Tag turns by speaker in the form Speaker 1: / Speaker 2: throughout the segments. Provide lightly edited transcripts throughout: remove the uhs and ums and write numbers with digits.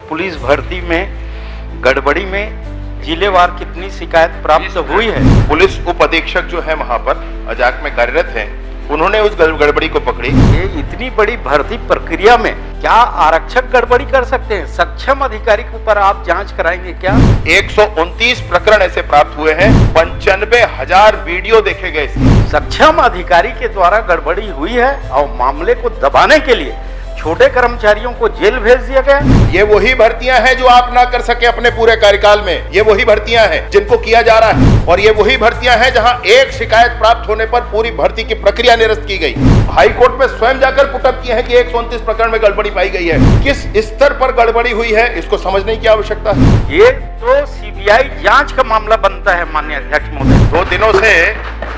Speaker 1: Police भर्ती में गड़बड़ी में जिलेवार कितनी शिकायत प्राप्त हुई है?
Speaker 2: पुलिस उप अधीक्षक जो है वहां पर अजाक में कार्यरत हैं, उन्होंने उस गड़बड़ी को पकड़ी।
Speaker 1: ये इतनी बड़ी भर्ती प्रक्रिया में क्या आरक्षक गड़बड़ी कर सकते हैं? सक्षम अधिकारी के ऊपर आप जांच कराएंगे क्या?
Speaker 2: 129 प्रकरण ऐसे प्राप्त हुए हैं, 95,000 वीडियो देखे गए।
Speaker 1: सक्षम अधिकारी के द्वारा गड़बड़ी हुई है और मामले को दबाने के लिए छोटे कर्मचारियों को जेल भेज दिया गया।
Speaker 2: ये वही भर्तियां हैं जो आप ना कर सके अपने पूरे कार्यकाल में। ये वही भर्तियां हैं जिनको किया जा रहा है, और ये वही भर्तियां हैं जहां एक शिकायत प्राप्त होने पर पूरी भर्ती की प्रक्रिया निरस्त की गई। हाई कोर्ट में स्वयं जाकर पुटअप किए हैं कि 129 प्रकरण में गड़बड़ी पाई गई है। किस स्तर पर गड़बड़ी हुई है इसको समझने की आवश्यकता है।
Speaker 1: ये तो सीबीआई जांच का मामला बनता है माननीय अध्यक्ष महोदय।
Speaker 2: 2 दिनों से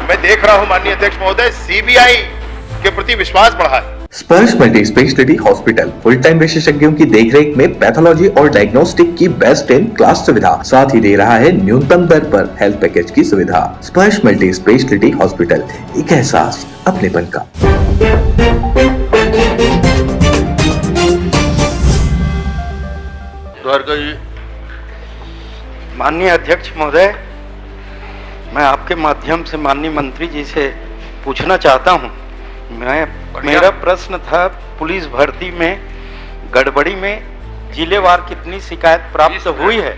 Speaker 2: मैं देख रहा हूं माननीय अध्यक्ष महोदय, सीबीआई के प्रति विश्वास बढ़ा है।
Speaker 3: स्पर्श multi speciality hospital full time विशेषज्ञों की देखरेख में पैथोलॉजी और डायग्नोस्टिक की बेस्ट इन क्लास सुविधा, साथ ही दे रहा है न्यूनतम दर पर हेल्थ पैकेज की सुविधा। स्पर्श मल्टी स्पेशलिटी हॉस्पिटल, एक एहसास अपनेपन का।
Speaker 1: माननीय अध्यक्ष महोदय, मैं आपके माध्यम से माननीय मंत्री जी से पूछना चाहता हूं। मेरा प्रश्न था, पुलिस भर्ती में गड़बड़ी में जिलेवार कितनी शिकायत प्राप्त हुई है?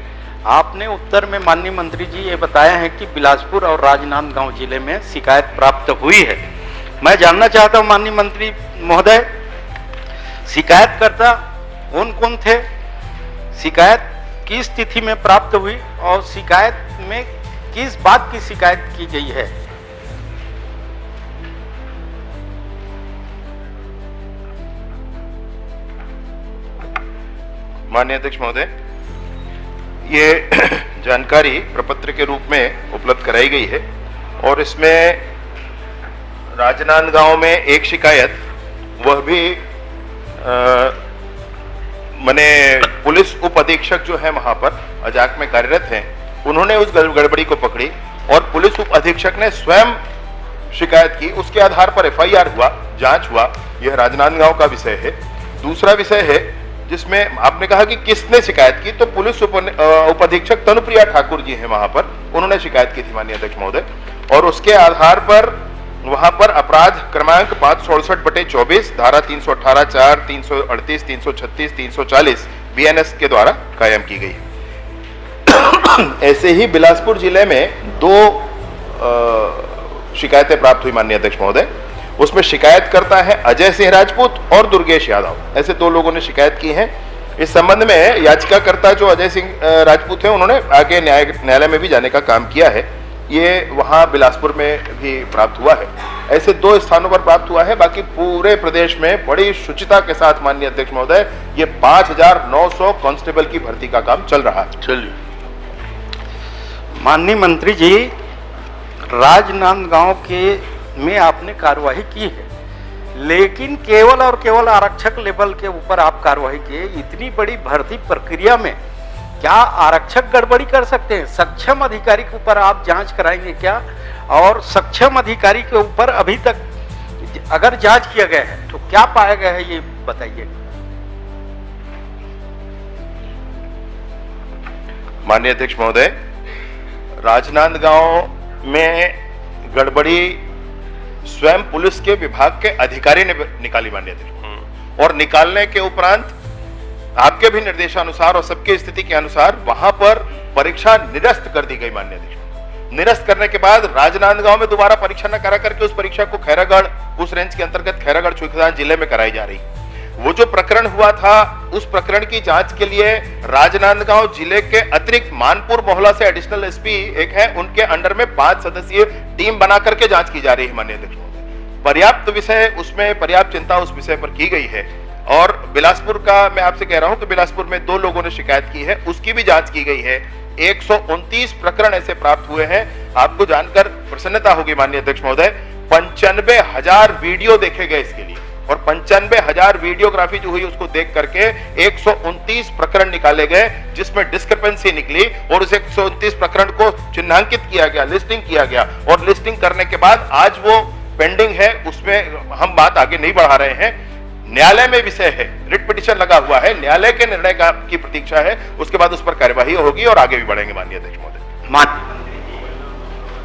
Speaker 1: आपने उत्तर में माननीय मंत्री जी ये बताया है कि बिलासपुर और राजनांदगांव जिले में शिकायत प्राप्त हुई है। मैं जानना चाहता हूं माननीय मंत्री महोदय, शिकायतकर्ता कौन कौन थे, शिकायत किस तिथि में प्राप्त हुई और शिकायत में किस बात की शिकायत की गई है?
Speaker 2: माननीय अध्यक्ष महोदय, ये जानकारी प्रपत्र के रूप में उपलब्ध कराई गई है, और इसमें राजनांदगांव में एक शिकायत, वह भी माने पुलिस उप अधीक्षक जो है वहां पर अजाक में कार्यरत हैं, उन्होंने उस गड़बड़ी को पकड़ी और पुलिस उप अधीक्षक ने स्वयं शिकायत की। उसके आधार पर एफआईआर हुआ, जांच हुआ। यह राजनांदगांव का विषय है। दूसरा विषय है जिसमें आपने कहा कि किसने शिकायत की, तो पुलिस उप अधीक्षक तनुप्रिया ठाकुर जी हैं वहां पर, उन्होंने शिकायत की थी माननीय अध्यक्ष महोदय, और उसके आधार पर वहां पर अपराध क्रमांक 568/24 धारा 318(4), 338, 336, 340 बीएनएस के द्वारा कायम की गई है। ऐसे ही बिलासपुर जिले में 2 शिकायतें प्राप्त हुई माननीय अध्यक्ष महोदय। उसमें शिकायत करता है अजय सिंह राजपूत और दुर्गेश यादव, ऐसे 2 लोगों ने शिकायत की है। इस संबंध में याचिकाकर्ता जो अजय सिंह राजपूत हैं, उन्होंने आगे न्यायालय में भी जाने का काम किया है। ये वहां बिलासपुर में भी प्राप्त हुआ है। ऐसे 2 स्थानों पर प्राप्त हुआ है। बाकी पूरे प्रदेश में बड़ी शुचिता के साथ माननीय अध्यक्ष महोदय ये 5,900 कांस्टेबल की भर्ती का काम चल रहा है।
Speaker 1: चलिए माननीय मंत्री जी, राजनांदगांव के में आपने कार्रवाई की है, लेकिन केवल और केवल आरक्षक लेवल के ऊपर आप कार्रवाई किए। इतनी बड़ी भर्ती प्रक्रिया में क्या आरक्षक गड़बड़ी कर सकते हैं? सक्षम अधिकारी के ऊपर आप जांच कराएंगे क्या? और सक्षम अधिकारी के ऊपर अभी तक अगर जांच किया गया है तो क्या पाया गया है, ये बताइए।
Speaker 2: माननीय अध्यक्ष महोदय, राजनांदगांव में गड़बड़ी स्वयं पुलिस के विभाग के अधिकारी ने निकाली माननीय अध्यक्ष, और निकालने के उपरांत आपके भी निर्देशानुसार और सबकी स्थिति के अनुसार वहां पर परीक्षा निरस्त कर दी गई माननीय अध्यक्ष। निरस्त करने के बाद राजनांदगांव में दोबारा परीक्षा न करा करके उस परीक्षा को खैरागढ़, उस रेंज के अंतर्गत खैरागढ़ चुईखदान जिले में कराई जा रही। वो जो प्रकरण हुआ था, उस प्रकरण की जांच के लिए राजनांदगांव जिले के अतिरिक्त मानपुर मोहल्ला से एडिशनल एसपी एक है, उनके अंडर में 5 सदस्यीय टीम बना करके जांच की जा रही है माननीय अध्यक्ष महोदय। पर्याप्त विषय उसमें, पर्याप्त चिंता उस विषय पर की गई है। और बिलासपुर का मैं आपसे कह रहा हूं कि बिलासपुर में 2 लोगों ने शिकायत की है, उसकी भी जांच की गई है। 129 प्रकरण ऐसे प्राप्त हुए हैं। आपको जानकर प्रसन्नता होगी माननीय अध्यक्ष महोदय, 95,000 वीडियो देखे गए इसके लिए, और 95,000 वीडियोग्राफी जो हुई उसको देख करके 129 प्रकरण निकाले गए, जिसमें डिस्क्रिपेंसी निकली, और उस 129 प्रकरण को चिन्हांकित किया गया, लिस्टिंग किया गया, और लिस्टिंग करने के बाद आज वो पेंडिंग है, उसमें हम बात आगे नहीं बढ़ा रहे हैं। न्यायालय में विषय है, रिट पिटीशन लगा हुआ है, न्यायालय के निर्णय की प्रतीक्षा है, उसके बाद उस पर कार्यवाही होगी और आगे भी बढ़ेंगे माननीय अध्यक्ष महोदय।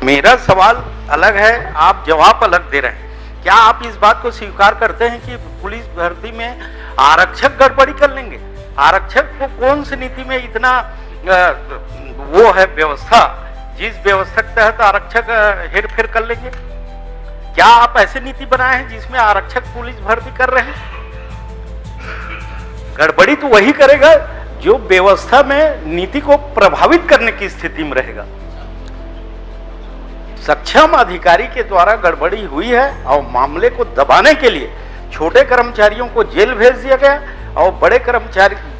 Speaker 1: मेरा सवाल अलग है, आप जवाब अलग दे रहे हैं। क्या आप इस बात को स्वीकार करते हैं कि पुलिस भर्ती में आरक्षक गड़बड़ी कर लेंगे? आरक्षक को कौन सी नीति में इतना वो है व्यवस्था, जिस व्यवस्था के तहत आरक्षक हेर फेर कर लेंगे? क्या आप ऐसे नीति बनाए हैं जिसमें आरक्षक पुलिस भर्ती कर रहे हैं? गड़बड़ी तो वही करेगा जो व्यवस्था में नीति को प्रभावित करने की स्थिति में रहेगा। सक्षम अधिकारी के द्वारा गड़बड़ी हुई है और मामले को दबाने के लिए छोटे कर्मचारियों को जेल भेज दिया गया और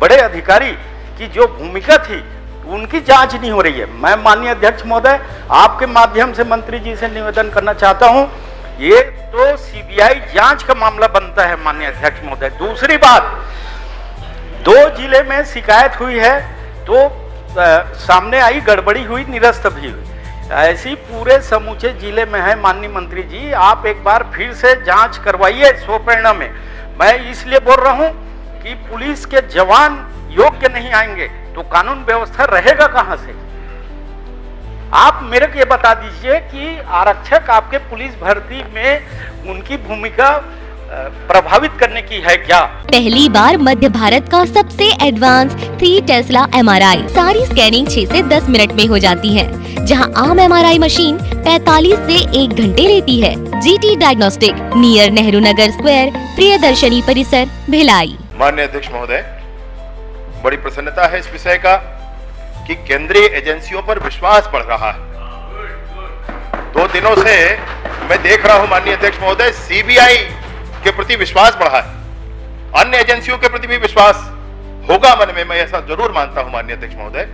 Speaker 1: बड़े अधिकारी की जो भूमिका थी उनकी जांच नहीं हो रही है। मैं माननीय अध्यक्ष महोदय आपके माध्यम से मंत्री जी से निवेदन करना चाहता हूं, ये तो सीबीआई जांच का मामला बनता है माननीय अध्यक्ष महोदय। दूसरी बात, 2 जिले में शिकायत हुई है तो सामने आई, गड़बड़ी हुई, निरस्त भी हुई। ऐसी पूरे समूचे जिले में है माननीय मंत्री जी, आप एक बार फिर से जांच करवाइए स्वप्रेरणा में। मैं इसलिए बोल रहा हूं कि पुलिस के जवान योग्य नहीं आएंगे तो कानून व्यवस्था रहेगा कहां से? आप मेरे को ये बता दीजिए कि आरक्षक आपके पुलिस भर्ती में उनकी भूमिका प्रभावित करने की है क्या?
Speaker 4: पहली बार मध्य भारत का सबसे एडवांस 3 टेस्ला MRI, सारी स्कैनिंग 6 से 10 मिनट में हो जाती है, जहां आम MRI मशीन 45 से 1 घंटे लेती है। GT diagnostic, near Nehru Nagar square, Priyadarshini परिसर, भिलाई।
Speaker 2: माननीय अध्यक्ष महोदय, बड़ी प्रसन्नता है इस विषय का कि केंद्रीय एजेंसियों पर विश्वास बढ़ रहा है। 2 दिनों से मैं देख रहा हूं माननीय अध्यक्ष महोदय, सीबीआई के प्रति विश्वास बढ़ा है, अन्य एजेंसियों के प्रति भी विश्वास होगा मन में, मैं ऐसा जरूर मानता हूं माननीय अध्यक्ष महोदय।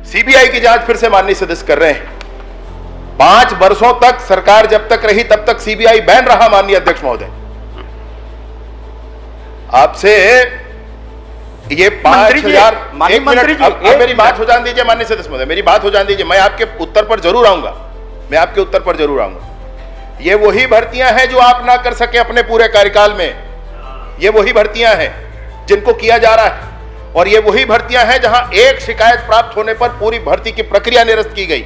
Speaker 2: सीबीआई की जांच फिर से माननीय सदस्य कर रहे हैं। 5 वर्षों तक सरकार जब तक रही तब तक सीबीआई बैन रहा माननीय अध्यक्ष महोदय। आपसे ये 5,000 मेरी बात हो जाने दीजिए माननीय सदस्य महोदय, मेरी बात हो जाने दीजिए, मैं आपके उत्तर पर जरूर आऊंगा, मैं आपके उत्तर पर जरूर आऊंगा। ये वही भर्तियां हैं जो आप ना कर सके अपने पूरे कार्यकाल में, ये वही भर्तियां हैं जिनको किया जा रहा है, और ये वही भर्तियां हैं जहां एक शिकायत प्राप्त होने पर पूरी भर्ती की प्रक्रिया निरस्त की गई।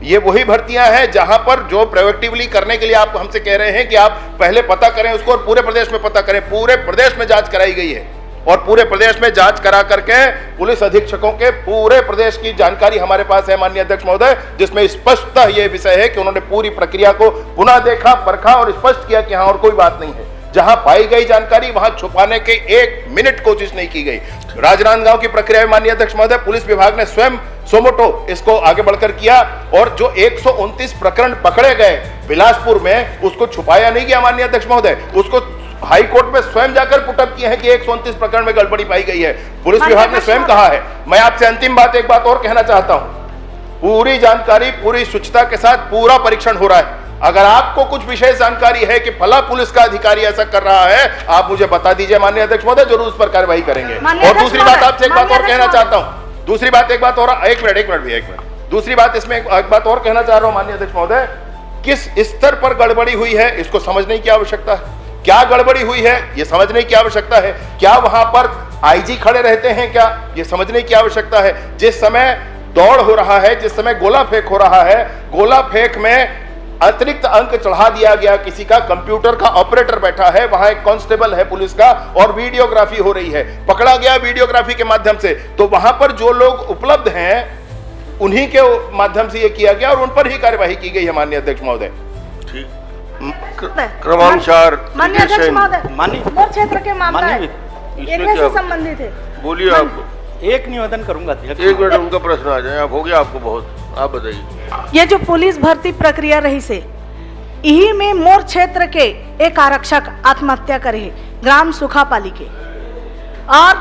Speaker 2: ये वही भर्तियां हैं जहां पर जो प्रोएक्टिवली करने के लिए आप हमसे कह रहे हैं कि आप पहले पता करें उसको और पूरे प्रदेश में पता करें। पूरे प्रदेश में जांच कराई गई है और पूरे प्रदेश में जांच करा करके पुलिस अधीक्षकों के पूरे प्रदेश की जानकारी हमारे पास है माननीय अध्यक्ष महोदय, जिसमें स्पष्टतः यह विषय है कि उन्होंने पूरी प्रक्रिया को पुनः देखा, परखा और स्पष्ट किया कि हाँ और कोई बात नहीं है। जहां पाई गई जानकारी वहां छुपाने के 1 मिनट कोशिश नहीं की गई। राजनांदगांव की प्रक्रिया में माननीय अध्यक्ष महोदय पुलिस विभाग ने स्वयं सोमोटो इसको आगे बढ़कर किया और जो 129 प्रकरण पकड़े गए बिलासपुर में, उसको छुपाया नहीं गया माननीय अध्यक्ष महोदय, उसको हाई कोर्ट में स्वयं जाकर पुटअप किए हैं कि 129 प्रकरण में गड़बड़ी पाई गई है। पुलिस विभाग ने स्वयं कहा है। मैं आपसे अंतिम बात एक बात और कहना चाहता हूं, पूरी जानकारी पूरी शुचिता के साथ पूरा परीक्षण हो रहा है। अगर आपको कुछ विशेष जानकारी है कि फला पुलिस का अधिकारी ऐसा कर रहा है, आप मुझे बता दीजिए माननीय अध्यक्ष महोदय, जरूर उस पर कार्रवाई करेंगे। और दूसरी बात आपसे एक बात और कहना चाहता हूं, दूसरी बात एक बात और, एक मिनट दूसरी बात इसमें एक बात और कहना चाह रहा हूं माननीय अध्यक्ष महोदय, किस स्तर पर गड़बड़ी हुई है इसको समझने की आवश्यकता है। क्या गड़बड़ी हुई है ये समझने की आवश्यकता है। क्या वहां पर आईजी खड़े रहते हैं क्या, ये समझने की आवश्यकता है। जिस समय दौड़ हो रहा है, जिस समय गोला फेंक हो रहा है, गोला फेंक में अतिरिक्त अंक चढ़ा दिया गया, किसी का कंप्यूटर का ऑपरेटर बैठा है, वहां एक कांस्टेबल है पुलिस का और वीडियोग्राफी हो रही है, पकड़ा गया वीडियोग्राफी के माध्यम से। तो वहां पर जो लोग उपलब्ध हैं उन्हीं के माध्यम से यह किया गया और उन पर ही कार्यवाही की गई है माननीय अध्यक्ष महोदय।
Speaker 5: ठीक, क्रमानुसार
Speaker 6: माननीय अध्यक्ष महोदय, मोर क्षेत्र के मामला है, एरिया से संबंधित है।
Speaker 5: बोलिए। आप
Speaker 1: एक निवेदन करूंगा अध्यक्ष,
Speaker 5: 1 मिनट उनका प्रश्न आ जाए। आप हो गया आपको बहुत, आप बताइए।
Speaker 6: ये जो पुलिस भर्ती प्रक्रिया रही से, यही में मोर क्षेत्र के एक आरक्षक आत्महत्या करे है, ग्राम सुखापाली के, और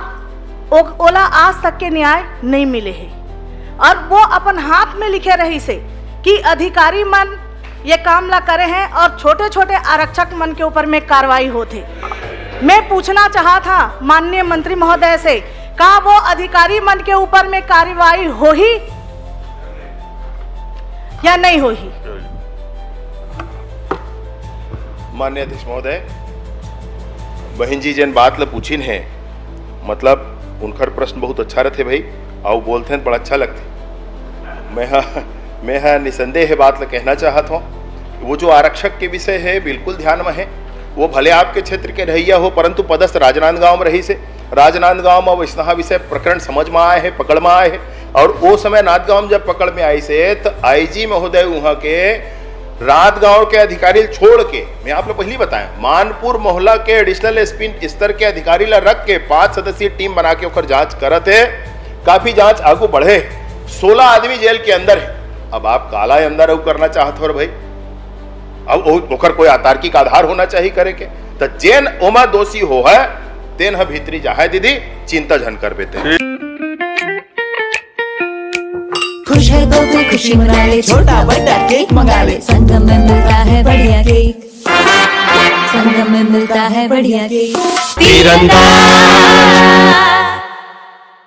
Speaker 6: ओला आज तक के न्याय नहीं मिले है। और वो अपन हाथ में लिखे रही से कि अधिकारी मन ये काम ला करे हैं और छोटे छोटे आरक्षक मन के ऊपर में कार्रवाई होते। मैं पूछना चाहा था माननीय मंत्री महोदय से, का वो अधिकारी मन के ऊपर में कार्रवाई हो ही या नहीं हो ही?
Speaker 2: माननीय अध्यक्ष महोदय, बहन जी जन बात ल पूछिन है, मतलब उनकर प्रश्न बहुत अच्छा रहते भाई, और बोलते हैं तो बड़ा अच्छा लगते। मैं निसंदेह बात ल कहना चाहता हूँ, वो जो आरक्षक के विषय है बिल्कुल ध्यान में है। वो भले आपके क्षेत्र के रहिया हो, परंतु पदस्थ राजनांदगांव में रही से, राजनांदगांव में वैष्णव विषय प्रकरण समझ में आए है, पकड़ में आए है। और वो समय नांदगांव जब पकड़ में आई से तो आईजी महोदय वहां के रात गांव के अधिकारी छोड़ के, मैं आप लोग पहले बताया, मानपुर मोहल्ला के एडिशनल एसपी स्तर के अधिकारी ला रख के 5 सदस्यीय टीम बना के ओकर जांच करत है। काफी जांच आगू बढ़े, 16 आदमी जेल के अंदर है। अब आप काला अंदर करना चाहते हो भाई, अब ओकर कोई अतार्किक आधार होना चाहिए करे के, तो जेन ओमा दोषी हो है तेन ह भीतरी जाए दीदी, चिंता झन कर बेते।
Speaker 7: खुश है तो भी खुशी मना ले, छोटा बड़ा केक मंगा ले, संगम में मिलता है बढ़िया केक, संगम में मिलता है बढ़िया केक। तीरंदाज